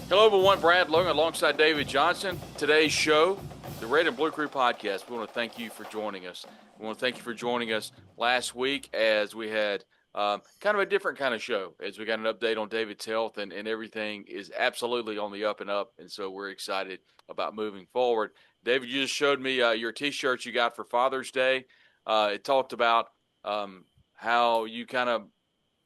Hello, everyone. Brad Logan alongside David Johnson. Today's show, the Red and Blue Crew podcast. We want to thank you for joining us. We want to thank you for joining us last week as we had kind of a different kind of show, as we got an update on David's health, and everything is absolutely on the up and up. And so we're excited about moving forward. David, you just showed me your T-shirts you got for Father's Day. It talked about how you kind of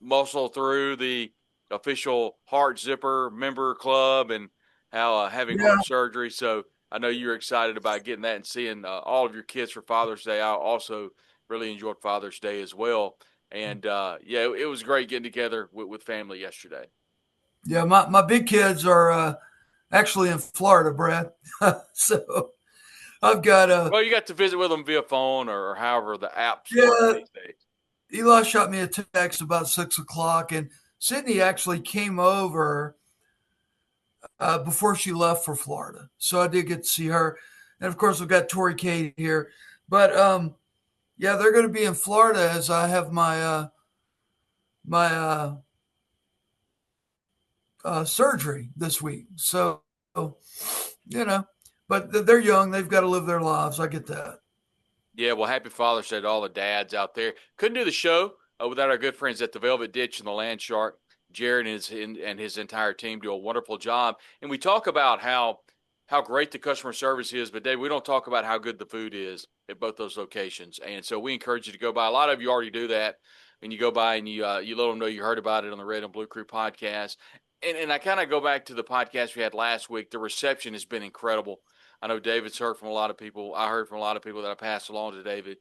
muscle through the official heart zipper member club and how having Yeah, heart surgery. So I know you're excited about getting that and seeing all of your kids for Father's Day. I also really enjoyed Father's Day as well. And yeah, it was great getting together with family yesterday. yeah. My big kids are actually in Florida, Brad. So I've got Well, you got to visit with them via phone or however the apps work yeah. these days. Eli shot me a text about 6 o'clock, and Sydney actually came over before she left for Florida, so I did get to see her. And of course, we've got Tori Kate here, but yeah, they're going to be in Florida as I have my surgery this week. So you know, but they're young; they've got to live their lives. I get that. Yeah, well, happy Father's Day to all the dads out there. Couldn't do the show without our good friends at the Velvet Ditch and the Land Shark. Jared and his entire team do a wonderful job, and we talk about how great the customer service is. But Dave, we don't talk about how good the food is at both those locations. And so we encourage you to go by. A lot of you already do that, and you go by and you let them know you heard about it on the Red and Blue Crew podcast. And I kind of go back to the podcast we had last week. The reception has been incredible. I know David's heard from a lot of people. I heard from a lot of people that I passed along to David.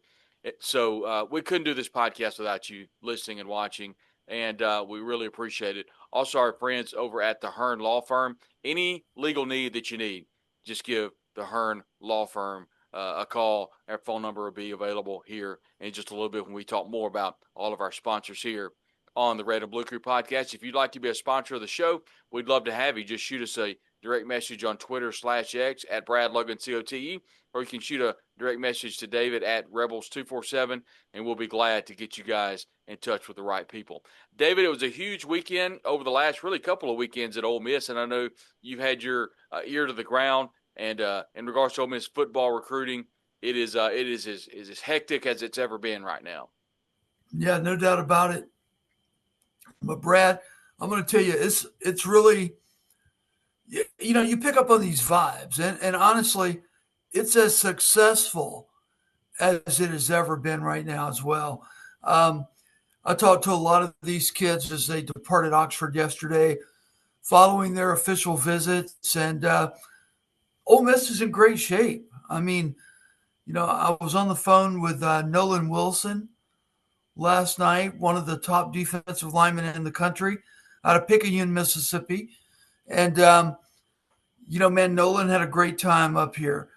So we couldn't do this podcast without you listening and watching, and we really appreciate it. Also, our friends over at the Hearn Law Firm. Any legal need that you need, just give the Hearn Law Firm a call. Our phone number will be available here in just a little bit when we talk more about all of our sponsors here on the Red and Blue Crew podcast. If you'd like to be a sponsor of the show, we'd love to have you. Just shoot us a direct message on Twitter/X at Brad Logan COTE, or you can shoot a direct message to David at Rebels247, and we'll be glad to get you guys in touch with the right people. David, it was a huge weekend over the last really couple of weekends at Ole Miss, and I know you've had your ear to the ground. And in regards to Ole Miss football recruiting, it is as hectic as it's ever been right now. Yeah, no doubt about it. But Brad, I'm going to tell you, it's really you pick up on these vibes, and honestly, it's as successful as it has ever been right now as well. Um, I talked to a lot of these kids as they departed Oxford yesterday, following their official visits, and Ole Miss is in great shape. I mean, I was on the phone with Nolan Wilson last night, one of the top defensive linemen in the country, out of Picayune, Mississippi, and man, Nolan had a great time up here.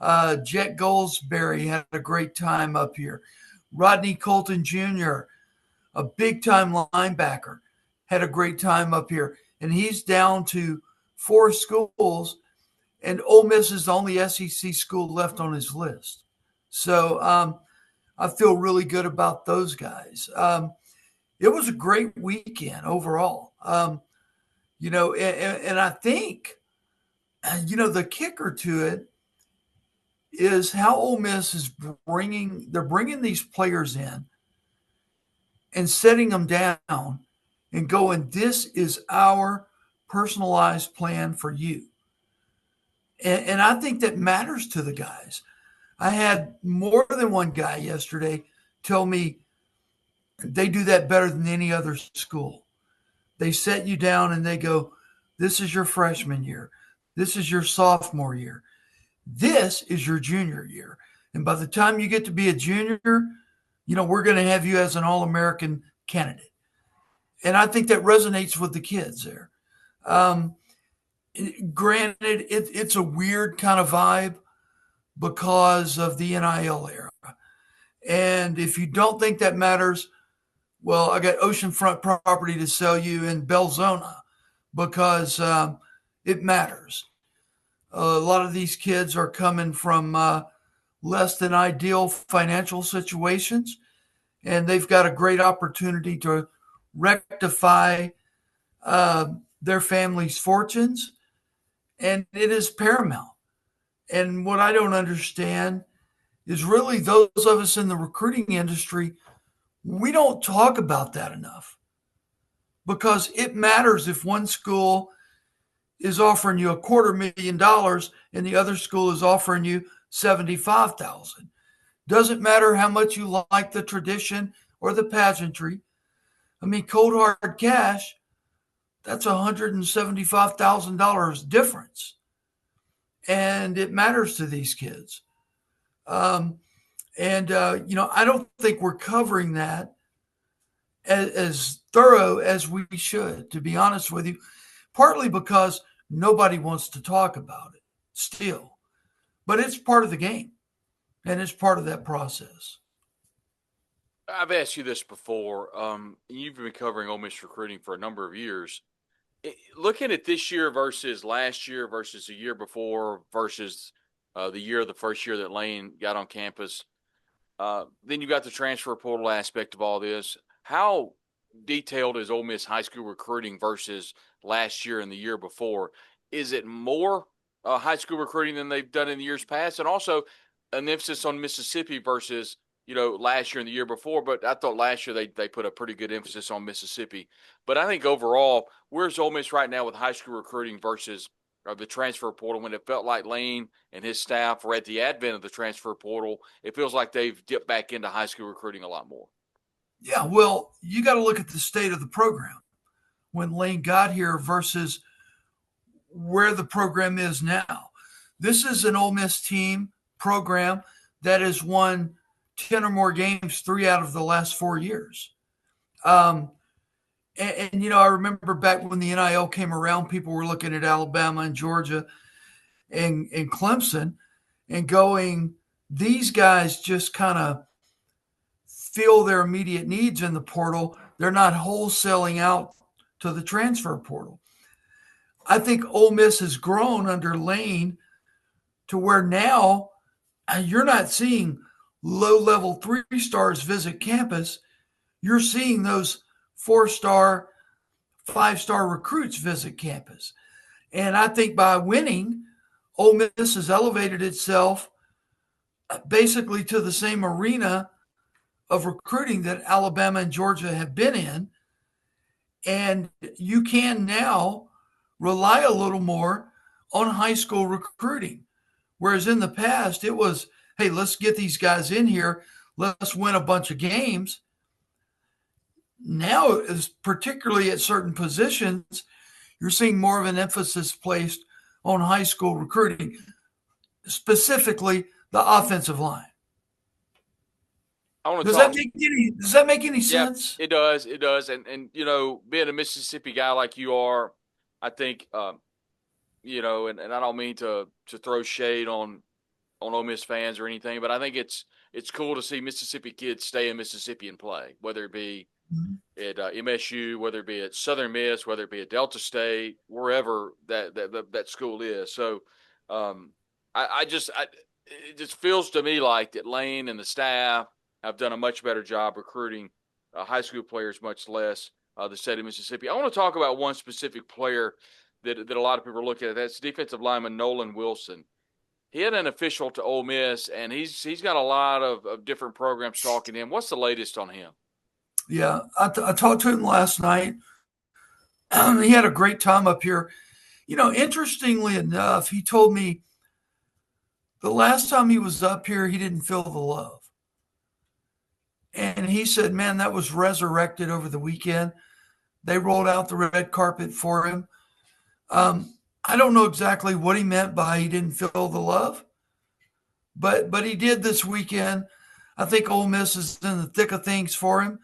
Jet Goldsberry had a great time up here. Rodney Colton Jr., a big time linebacker, had a great time up here. And he's down to 4 schools, and Ole Miss is the only SEC school left on his list. So I feel really good about those guys. It was a great weekend overall. And I think, the kicker to it is how Ole Miss is they're bringing these players in and setting them down and going, this is our personalized plan for you. And I think that matters to the guys. I had more than one guy yesterday tell me they do that better than any other school. They set you down and they go, this is your freshman year. This is your sophomore year. This is your junior year. And by the time you get to be a junior, we're going to have you as an All-American candidate. And I think that resonates with the kids there. Granted, it's a weird kind of vibe because of the NIL era. And if you don't think that matters, well, I got oceanfront property to sell you in Belzona because it matters. A lot of these kids are coming from less than ideal financial situations, and they've got a great opportunity to rectify their family's fortunes and it is paramount. And what I don't understand is really those of us in the recruiting industry, we don't talk about that enough because it matters if one school is offering you $250,000 and the other school is offering you 75,000. Doesn't matter how much you like the tradition or the pageantry. I mean, cold hard cash, that's $175,000 difference. And it matters to these kids. Um, I don't think we're covering that as thorough as we should, to be honest with you, partly because nobody wants to talk about it still. But it's part of the game, and it's part of that process. I've asked you this before. You've been covering Ole Miss recruiting for a number of years. Looking at this year versus last year versus the year before versus the first year that Lane got on campus, then you got the transfer portal aspect of all this. How detailed is Ole Miss high school recruiting versus last year and the year before? Is it more high school recruiting than they've done in the years past? And also an emphasis on Mississippi versus, last year and the year before. But I thought last year they put a pretty good emphasis on Mississippi. But I think overall, where's Ole Miss right now with high school recruiting versus the transfer portal when it felt like Lane and his staff were at the advent of the transfer portal? It feels like they've dipped back into high school recruiting a lot more. Yeah, well, you got to look at the state of the program when Lane got here versus where the program is now. This is an Ole Miss team program that has won 10 or more games 3 out of the last 4 years. I remember back when the NIL came around, people were looking at Alabama and Georgia and Clemson and going, these guys just kind of fill their immediate needs in the portal. They're not wholesaling out to the transfer portal. I think Ole Miss has grown under Lane to where now you're not seeing low-level 3 stars visit campus. You're seeing those 4-star, 5-star recruits visit campus. And I think by winning, Ole Miss has elevated itself basically to the same arena of recruiting that Alabama and Georgia have been in. And you can now rely a little more on high school recruiting. Whereas in the past, it was, hey, let's get these guys in here. Let's win a bunch of games. Now, is particularly at certain positions, you're seeing more of an emphasis placed on high school recruiting, specifically the offensive line. Does that make any sense? It does. It does. And being a Mississippi guy like you are, I think and I don't mean to throw shade on Ole Miss fans or anything, but I think it's cool to see Mississippi kids stay in Mississippi and play, whether it be at MSU, whether it be at Southern Miss, whether it be at Delta State, wherever that school is. So it just feels to me like that Lane and the staff have done a much better job recruiting high school players, much less the state of Mississippi. I want to talk about one specific player that a lot of people are looking at. That's defensive lineman Nolan Wilson. He had an official to Ole Miss, and he's got a lot of different programs talking to him. What's the latest on him? Yeah, I talked to him last night. He had a great time up here. Interestingly enough, he told me the last time he was up here, he didn't feel the love. And he said, man, that was resurrected over the weekend. They rolled out the red carpet for him. I don't know exactly what he meant by he didn't feel the love, but he did this weekend. I think Ole Miss is in the thick of things for him.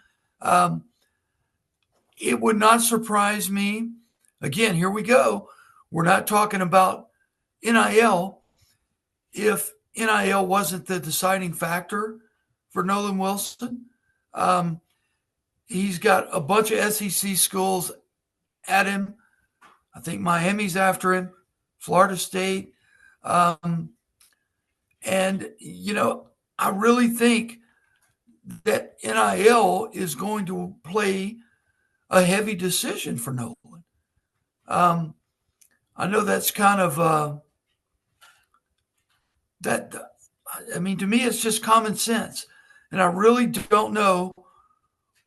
It would not surprise me. Again, here we go. We're not talking about NIL. If NIL wasn't the deciding factor for Nolan Wilson, he's got a bunch of SEC schools at him. I think Miami's after him, Florida State. I really think that NIL is going to play a heavy decision for Nolan. I know that's kind of that. I mean, to me, it's just common sense, and I really don't know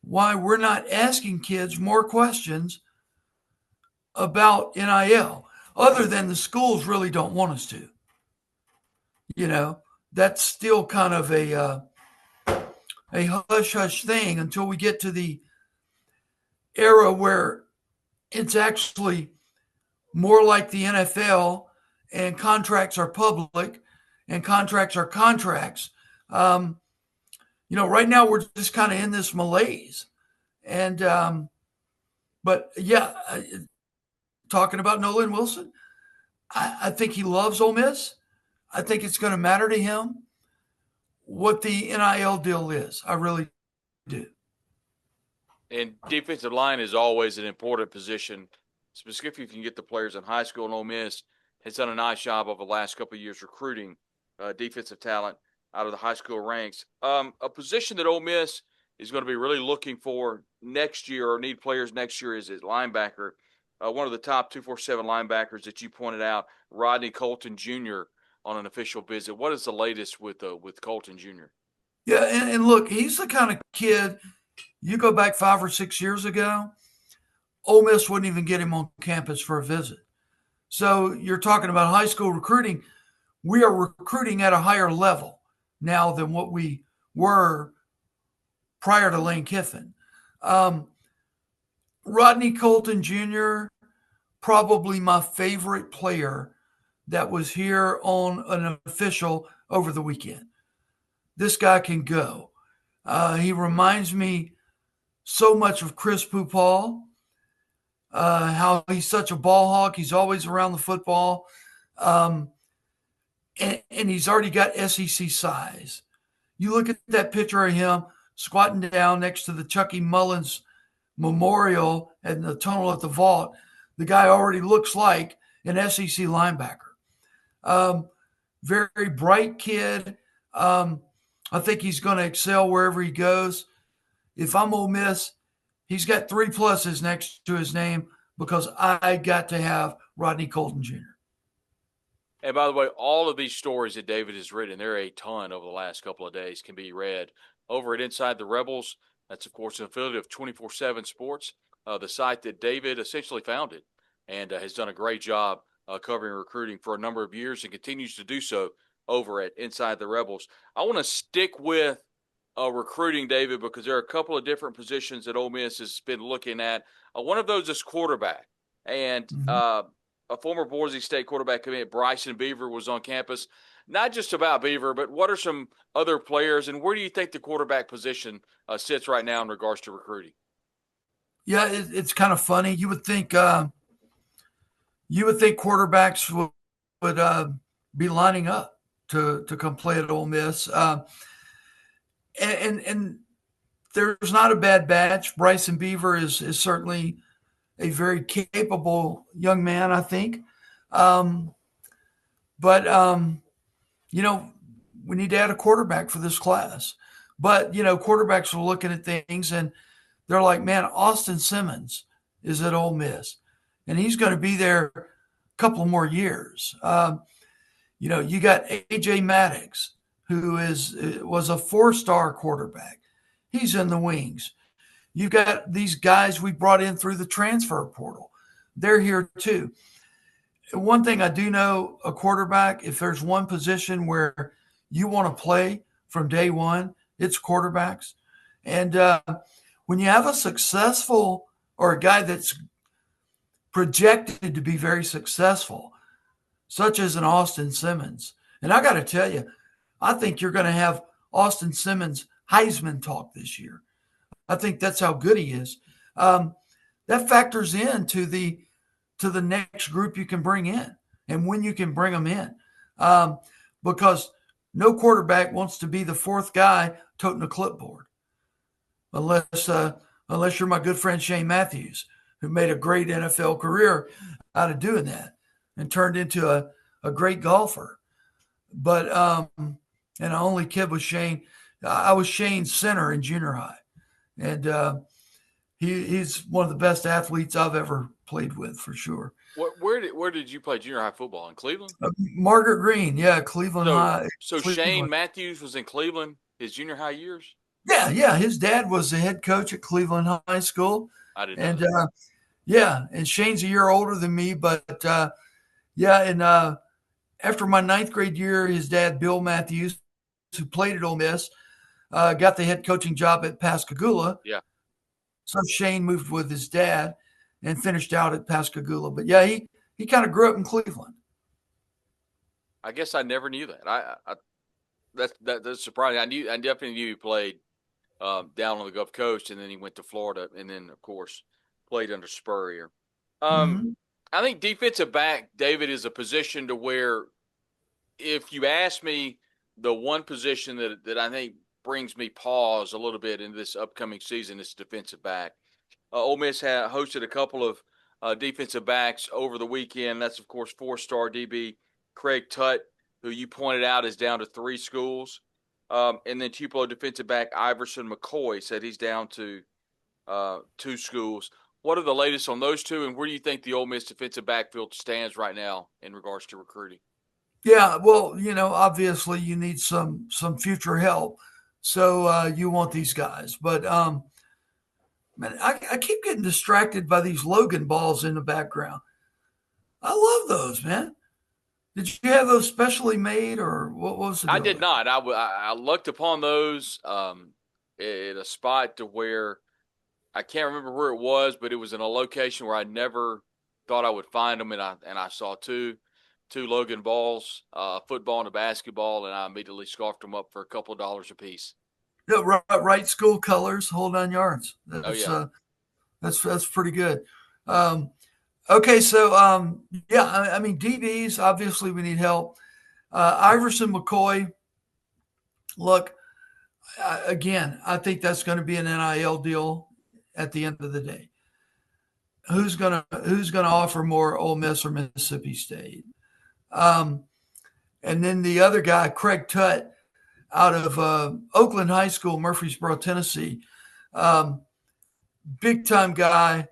why we're not asking kids more questions about NIL, other than the schools really don't want us to. You know, that's still kind of a hush hush thing until we get to the era where it's actually more like the NFL, and contracts are public and contracts are contracts. Um, right now we're just kind of in this malaise. And, but yeah, talking about Nolan Wilson, I think he loves Ole Miss. I think it's going to matter to him what the NIL deal is. I really do. And defensive line is always an important position, specifically if you can get the players in high school. And Ole Miss has done a nice job over the last couple of years recruiting defensive talent out of the high school ranks. A position that Ole Miss is going to be really looking for next year, or need players next year, is at linebacker. One of the top 247 linebackers that you pointed out, Rodney Colton Jr., on an official visit. What is the latest with Colton Jr.? Yeah, and look, he's the kind of kid, you go back 5 or 6 years ago, Ole Miss wouldn't even get him on campus for a visit. So you're talking about high school recruiting. We are recruiting at a higher level now than what we were prior to Lane Kiffin. Rodney Colton Jr., probably my favorite player that was here on an official over the weekend. This guy can go. He reminds me so much of Chris Pupal, how he's such a ball hawk. He's always around the football. And he's already got SEC size. You look at that picture of him squatting down next to the Chucky Mullins Memorial and the tunnel at the vault. The guy already looks like an SEC linebacker. Very bright kid. I think he's going to excel wherever he goes. If I'm Ole Miss, he's got 3 pluses next to his name because I got to have Rodney Colton Jr. And by the way, all of these stories that David has written, there are a ton over the last couple of days, can be read over at Inside the Rebels. That's, of course, an affiliate of 24/7 Sports, the site that David essentially founded, and has done a great job covering recruiting for a number of years and continues to do so over at Inside the Rebels. I want to stick with recruiting, David, because there are a couple of different positions that Ole Miss has been looking at. One of those is quarterback. And a former Boise State quarterback commit, Bryson Beaver, was on campus. Not just about Beaver, but what are some other players, and where do you think the quarterback position sits right now in regards to recruiting? Yeah, it's kind of funny. You would think quarterbacks would be lining up to come play at Ole Miss, and there's not a bad batch. Bryson Beaver is certainly a very capable young man, I think. But we need to add a quarterback for this class. But, quarterbacks are looking at things and they're like, man, Austin Simmons is at Ole Miss, and he's going to be there a couple more years. You got A.J. Maddox, who was a 4-star quarterback. He's in the wings. You got these guys we brought in through the transfer portal. They're here too. One thing I do know, a quarterback, if there's one position where you want to play from day one, it's quarterbacks. And when you have a successful, or a guy that's projected to be very successful, such as an Austin Simmons, and I got to tell you, I think you're going to have Austin Simmons Heisman talk this year. I think that's how good he is. That factors into the next group you can bring in and when you can bring them in, because no quarterback wants to be the 4th guy toting a clipboard, unless you're my good friend Shane Matthews, who made a great NFL career out of doing that and turned into a great golfer. But and I only kid with Shane. I was Shane's center in junior high. And he's one of the best athletes I've ever played with for sure. Where did you play junior high football in Cleveland? Margaret Green, yeah, Cleveland So High, so Shane Cleveland. Matthews was in Cleveland his junior high years. Yeah, yeah. His dad was the head coach at Cleveland High School, I didn't know and that. yeah, and Shane's a year older than me, but yeah, and after my ninth grade year, his dad, Bill Matthews, who played at Ole Miss, got the head coaching job at Pascagoula. Yeah, So Shane moved with his dad and finished out at Pascagoula. But yeah, he kind of grew up in Cleveland. I guess I never knew that. That's surprising. I definitely knew he played down on the Gulf Coast, and then he went to Florida, and then of course played under Spurrier. Um, Mm-hmm. I think defensive back, David, is a position to where if you ask me the one position that I think brings me pause a little bit in this upcoming season is defensive back. Ole Miss hosted a couple of defensive backs over the weekend. That's, of course, four-star DB Craig Tutt, who you pointed out is down to 3 schools. And then Tupelo defensive back Iverson McCoy said he's down to 2 schools. What are the latest on those two, and where do you think the Ole Miss defensive backfield stands right now in regards to recruiting? Yeah, well, obviously you need some future help, so you want these guys. But man, I keep getting distracted by these Logan balls in the background. I love those, man. Did you have those specially made, or what was the I deal did there? not. I looked upon those at a spot to where I can't remember where it was, but it was in a location where I never thought I would find them, and I saw two Logan balls, a football and a basketball, and I immediately scarfed them up for a couple of dollars a piece. Yeah, right school colors, whole 9 yards. Oh That's yeah, that's pretty good. Um, okay, so yeah, I mean DBs. Obviously, we need help. Iverson McCoy. Look, again, I think that's going to be an NIL deal at the end of the day. Who's gonna offer more, Ole Miss or Mississippi State? Um, and then the other guy, Craig Tutt, out of Oakland High School, Murfreesboro, Tennessee. Um, Big time guy.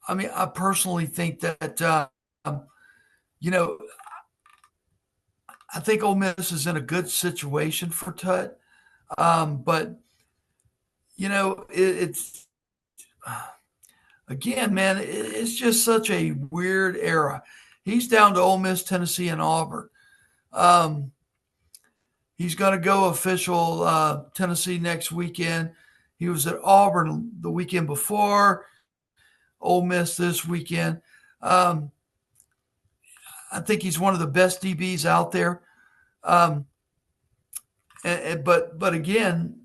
I mean, I personally think that you know I think Ole Miss is in a good situation for Tut, but it's again, man, it's just such a weird era. He's down to Ole Miss, Tennessee, and Auburn. Um, he's going to go official Tennessee next weekend. He was at Auburn the weekend before. Ole Miss this weekend. Um, I think he's one of the best DBs out there. Um, but again,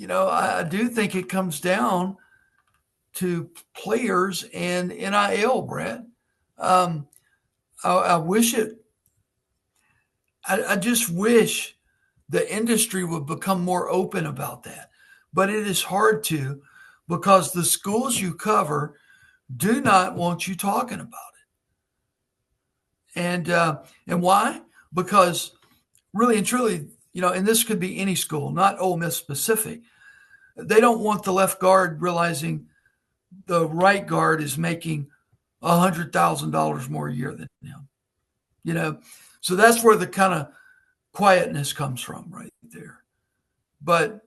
I do think it comes down to players and NIL, Brett. Um, I wish it. I just wish the industry would become more open about that, but it is hard to because the schools you cover do not want you talking about it. And why? Because really and truly, and this could be any school, not Ole Miss specific. They don't want the left guard realizing the right guard is making $100,000 more a year than him. You know, so that's where the kind of quietness comes from, right there. But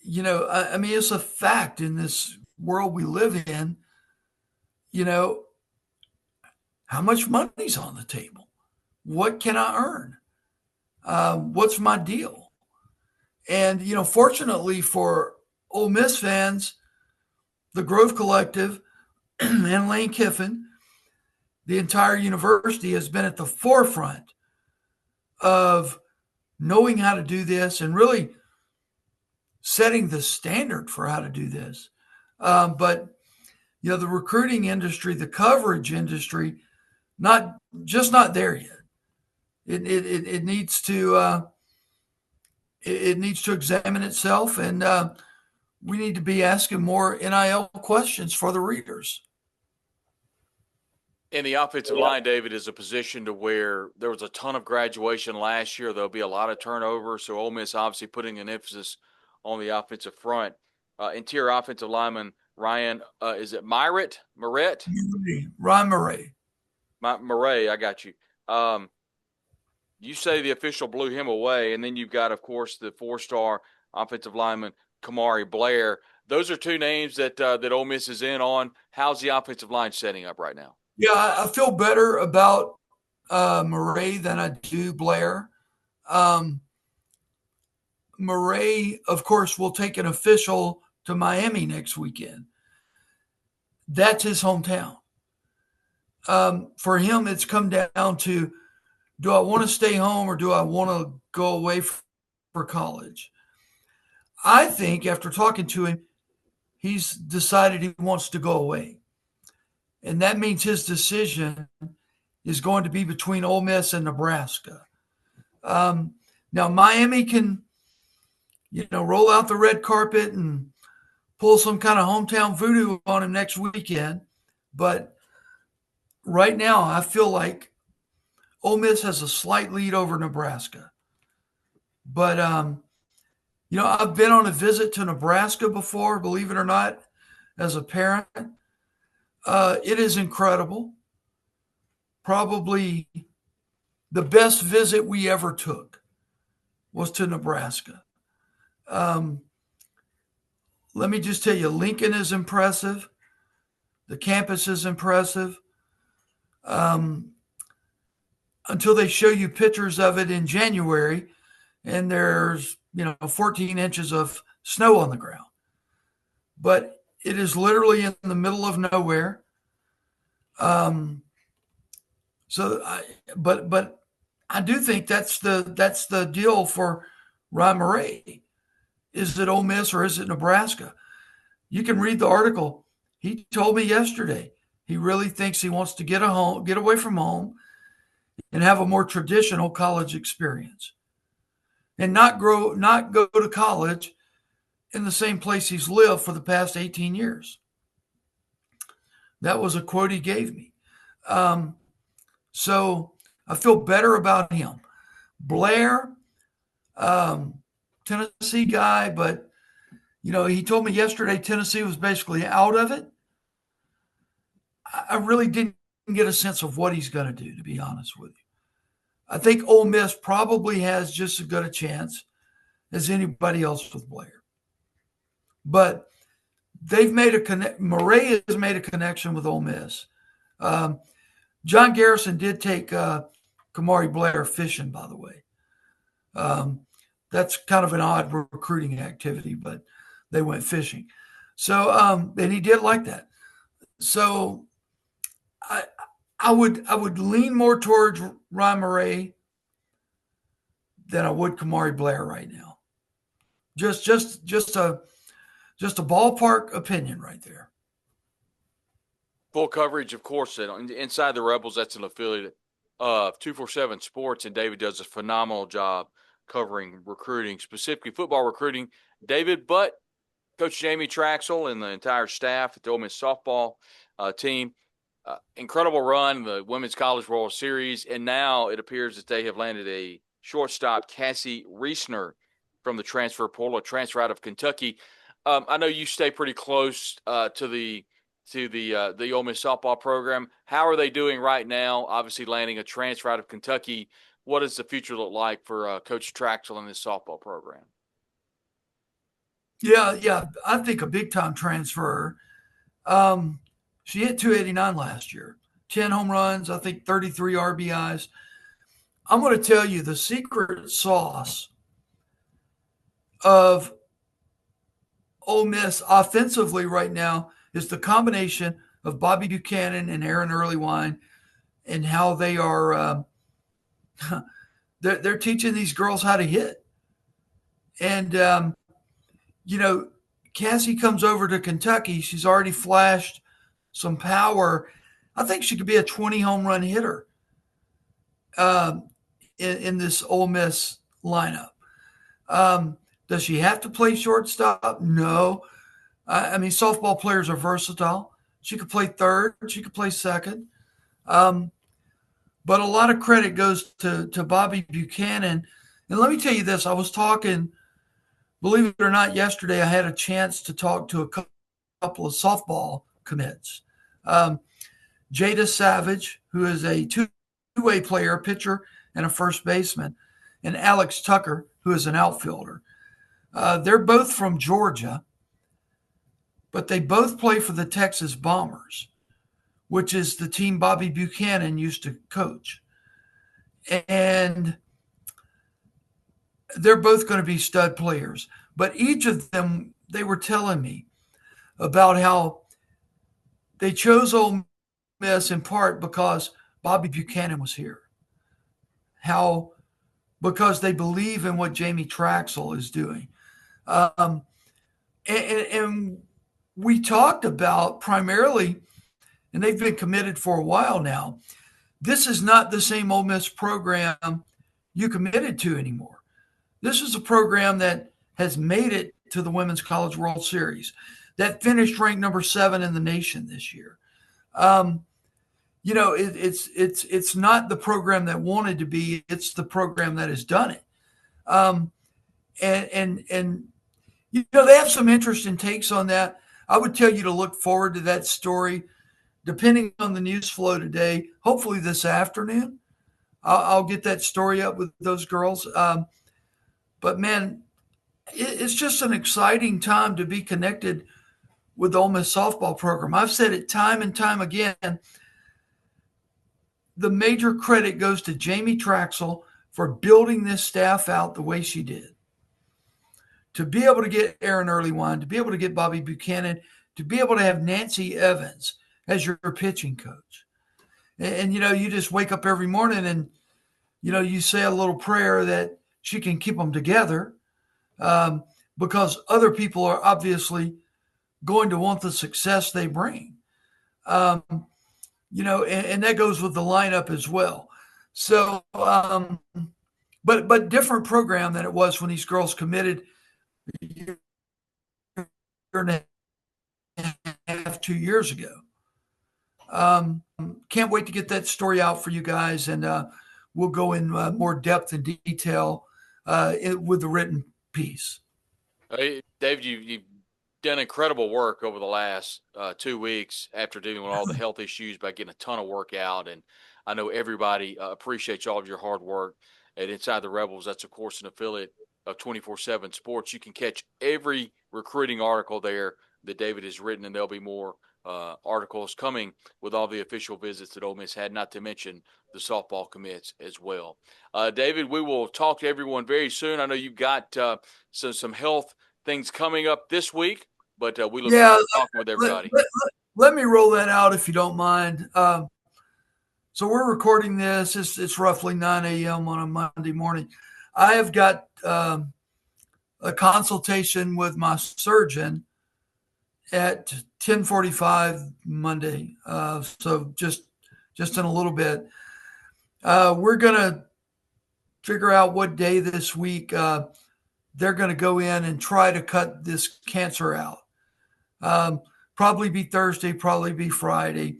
I mean, it's a fact in this world we live in. You know, how much money's on the table? What can I earn? What's my deal? And fortunately for Ole Miss fans, the Grove Collective and Lane Kiffin, the entire university has been at the forefront of knowing how to do this and really setting the standard for how to do this. But the recruiting industry, the coverage industry, not there yet. It needs to it needs to examine itself, and we need to be asking more NIL questions for the readers. and the offensive line, David, is a position to where there was a ton of graduation last year. There'll be a lot of turnover, so Ole Miss obviously putting an emphasis on the offensive front. Interior offensive lineman Ryan, is it Myret? Myret? Ryan Murray. Murray, I got you. You say the official blew him away, and then you've got, of course, the 4-star offensive lineman Kamari Blair. Those are two names that Ole Miss is in on. How's the offensive line setting up right now? Yeah, I feel better about Murray than I do Blair. Murray, of course, will take an official to Miami next weekend. That's his hometown. For him, it's come down to, do I want to stay home or do I want to go away for college? I think after talking to him, he's decided he wants to go away. And that means his decision is going to be between Ole Miss and Nebraska. Now, Miami can, roll out the red carpet and pull some kind of hometown voodoo on him next weekend. But right now, I feel like Ole Miss has a slight lead over Nebraska. But, I've been on a visit to Nebraska before, believe it or not, as a parent. It is incredible. Probably the best visit we ever took was to Nebraska. Let me just tell you, Lincoln is impressive. The campus is impressive. Until they show you pictures of it in January, and there's 14 inches of snow on the ground. But it is literally in the middle of nowhere. But I do think that's the deal for Ryan Murray. Is it Ole Miss or is it Nebraska? You can read the article. He told me yesterday he really thinks he wants to get away from home, and have a more traditional college experience, and not go to college in the same place he's lived for the past 18 years. That was a quote he gave me. So I feel better about him. Blair, Tennessee guy, but he told me yesterday Tennessee was basically out of it. I really didn't get a sense of what he's going to do, to be honest with you. I think Ole Miss probably has just as good a chance as anybody else with Blair. But they've made Murray has made a connection with Ole Miss. John Garrison did take Kamari Blair fishing, by the way. That's kind of an odd recruiting activity, but they went fishing. So, and he did like that. So I would lean more towards Ryan Murray than I would Kamari Blair right now. Just a ballpark opinion right there. Full coverage, of course, Inside the Rebels. That's an affiliate of 247 Sports, and David does a phenomenal job covering recruiting, specifically football recruiting. David, but Coach Jamie Traxel and the entire staff at the Ole Miss softball team, incredible run in the Women's College World Series, and now it appears that they have landed a shortstop, Cassie Reisner, from the transfer portal, a transfer out of Kentucky. I know you stay pretty close to the Ole Miss softball program. How are they doing right now? Obviously, landing a transfer out of Kentucky. What does the future look like for Coach Traxel and this softball program? Yeah, I think a big-time transfer. She hit 289 last year, 10 home runs, I think 33 RBIs. I'm going to tell you the secret sauce of Ole Miss offensively right now is the combination of Bobby Buchanan and Aaron Earlywine, and how they are they're teaching these girls how to hit. And Cassie comes over to Kentucky. She's already flashed some power. I think she could be a 20 home run hitter in this Ole Miss lineup. Does she have to play shortstop? No. I mean, softball players are versatile. She could play third. She could play second. But a lot of credit goes to Bobby Buchanan. And let me tell you this. I was talking, believe it or not, yesterday I had a chance to talk to a couple of softball commits. Um, Jada Savage, who is a two-way player, pitcher, and a first baseman, and Alex Tucker, who is an outfielder. They're both from Georgia, but they both play for the Texas Bombers, which is the team Bobby Buchanan used to coach. And they're both going to be stud players. But each of them, they were telling me about how they chose Ole Miss in part because Bobby Buchanan was here. How because they believe in what Jamie Traxel is doing. Um, and we talked about primarily, and they've been committed for a while now, this is not the same Ole Miss program you committed to anymore. This is a program that has made it to the Women's College World Series, that finished ranked number 7 in the nation this year. It's not the program that wanted to be; it's the program that has done it. And they have some interesting takes on that. I would tell you to look forward to that story, depending on the news flow today. Hopefully this afternoon, I'll get that story up with those girls. But man, it's just an exciting time to be connected with the Ole Miss softball program. I've said it time and time again. The major credit goes to Jamie Traxel for building this staff out the way she did. To be able to get Aaron Earlywine, to be able to get Bobby Buchanan, to be able to have Nancy Evans as your pitching coach. And you just wake up every morning and, you say a little prayer that she can keep them together, because other people are obviously going to want the success they bring. And that goes with the lineup as well. So, but different program than it was when these girls committed a year and a half, 2 years ago. Can't wait to get that story out for you guys, and we'll go in more depth and detail with the written piece. Hey, David, you've done incredible work over the last 2 weeks after dealing with all the health issues by getting a ton of work out. And I know everybody appreciates all of your hard work. And Inside the Rebels, that's, of course, an affiliate of 24/7 Sports. You can catch every recruiting article there that David has written, and there'll be more articles coming with all the official visits that Ole Miss had, not to mention the softball commits as well. David, we will talk to everyone very soon. I know you've got some health things coming up this week, but we look forward to talking with everybody. Let me roll that out if you don't mind. So we're recording this. It's roughly 9 a.m. on a Monday morning. I have got a consultation with my surgeon at 10:45 Monday. So just in a little bit. We're going to figure out what day this week they're going to go in and try to cut this cancer out. Probably be Thursday, probably be Friday.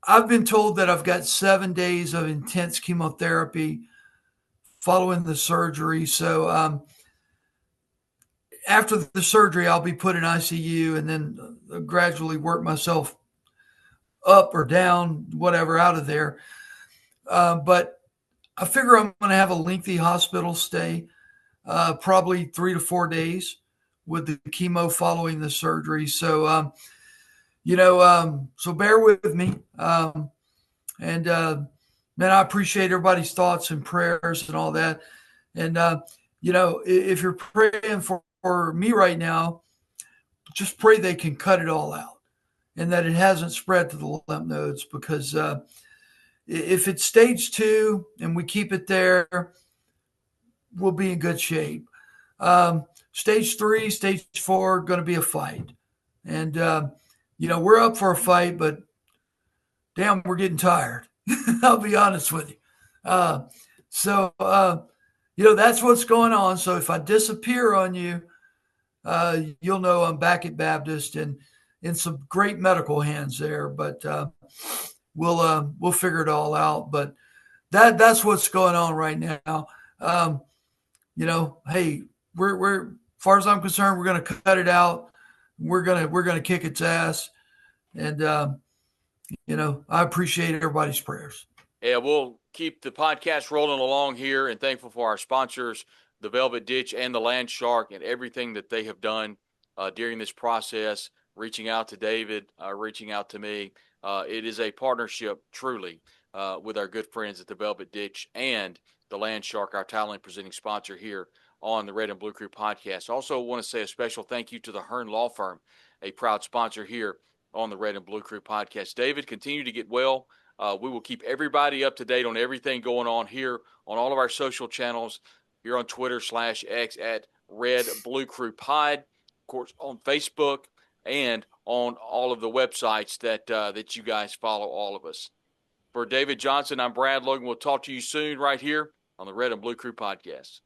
I've been told that I've got 7 days of intense chemotherapy following the surgery. So after the surgery, I'll be put in ICU and then gradually work myself up or down, whatever, out of there. But I figure I'm going to have a lengthy hospital stay, probably 3 to 4 days with the chemo following the surgery. So, so bear with me. Man, I appreciate everybody's thoughts and prayers and all that. And, if you're praying for me right now, just pray they can cut it all out and that it hasn't spread to the lymph nodes, because if it's stage 2 and we keep it there, we'll be in good shape. Stage 3, stage 4, going to be a fight. And, we're up for a fight, but damn, we're getting tired. I'll be honest with you. So, that's what's going on. So if I disappear on you, you'll know I'm back at Baptist and in some great medical hands there. But we'll figure it all out. But that's what's going on right now. Hey, we're as far as I'm concerned, we're going to cut it out. We're gonna kick its ass, and I appreciate everybody's prayers. Yeah, we'll keep the podcast rolling along here, and thankful for our sponsors, the Velvet Ditch and the Land Shark, and everything that they have done during this process, reaching out to David, reaching out to me. It is a partnership, truly, with our good friends at the Velvet Ditch and the Land Shark, our talent presenting sponsor here on the Red and Blue Crew podcast. Also, want to say a special thank you to the Hearn Law Firm, a proud sponsor here on the Red and Blue Crew podcast. David, continue to get well. We will keep everybody up to date on everything going on here on all of our social channels. Here on Twitter /X at Red Blue Crew Pod, of course on Facebook, and on all of the websites that you guys follow all of us. For David Johnson, I'm Brad Logan. We'll talk to you soon right here on the Red and Blue Crew Podcast.